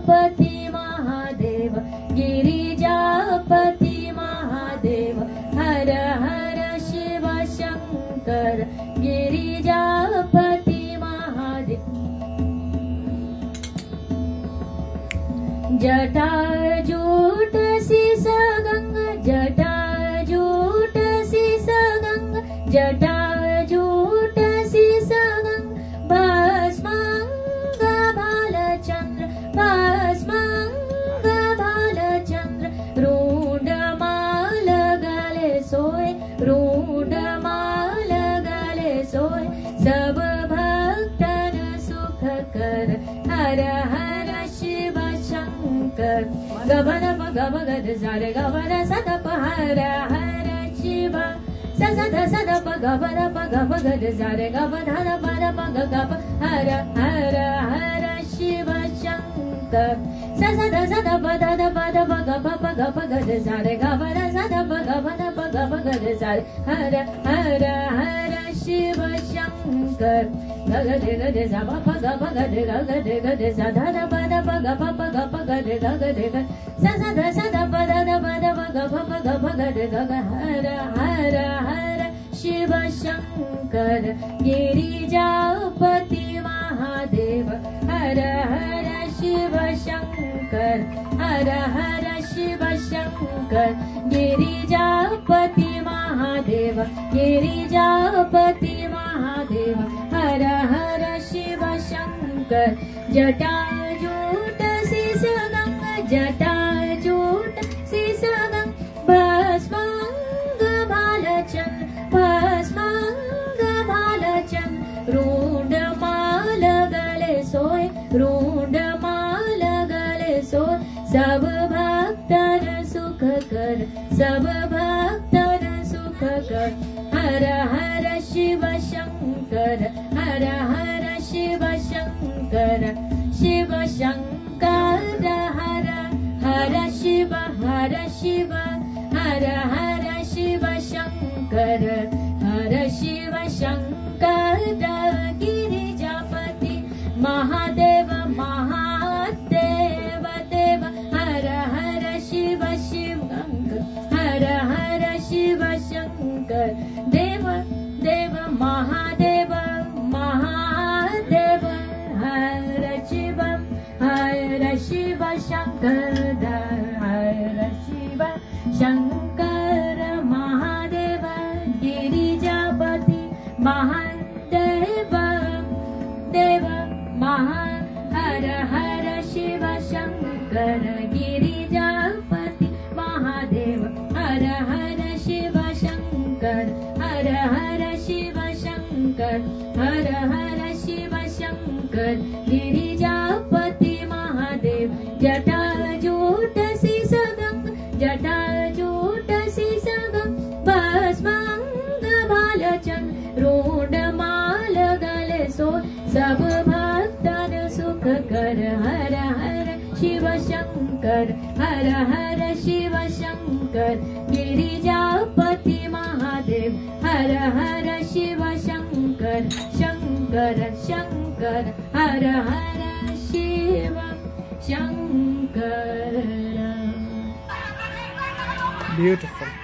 महादेव गिरिजापति महादेव हर हर शिव शंकर गिरिजापति महादेव जटाजूट शीशगंग जटाजूट शीशगंग जटाजूट शीशगंग भस्मांग भालचंद्र भस्मांग भालचंद्र रूढमाल गले सोय रूढमाल गले सोय सब भक्तन सुख कर हर हर शिव शंकर गबन गब गद सारे गबन सदप हर हर शिव सद सद गबन गब गद सारे गब धन पर पग गब हर हर हर शिव शंकर सद सद पद पद पग पग गद सारे गबन सदप गबन पग गद सारे हर हर हर शिव शंकर गग गद सब पग पग गद गद सधन पद पग पग गद गद सद सद पद पद पग पग गद हर हर हर शिव शंकर गिरिजापति महादेव हर हर शिव शंकर हर हर शिव शंकर गिरिजापति महादेव गिरिजापति महादेव हर हर शिव शंकर जटाजूट शीशगंग जटाजूट शीशगंग भस्मांग भालचंद्र भस्मांग भालचंद्र रूढमाल गले सोय रूढमाल गले सोय सब भक्तन सुख कर सब भक्तन सुख कर हर हर शिव शंकर हर हर शिव शंकर शिव शंकर हर हर शिव हर शिव हर हर शिव शंकर हर शिव शंकर गिरिजापति महादेव महादेव देव हर हर शिव शिवंकर हर हर शिव शंकर देव देव महादेव महादेव हर शिव शंकर हर शिव शंकर महादेव गिरिजापति महादेव देव हर हर शिव शंकर गिरिजापति महादेव हर हर शिव शंकर हर हर शिव शंकर हर हर शिव शंकर गिरिजापति महादेव जटाजूट शीशगंग जटाजूट शीशगंग भस्मांग भालचंद्र रूढमाल गले सोय सब भक्तन सुख कर हर हर शिव शंकर हर हर शिव शंकर गिरिजापति महादेव हर हर शिव शंकर शंकर शंकर हर हर शिव शंकर Beautiful.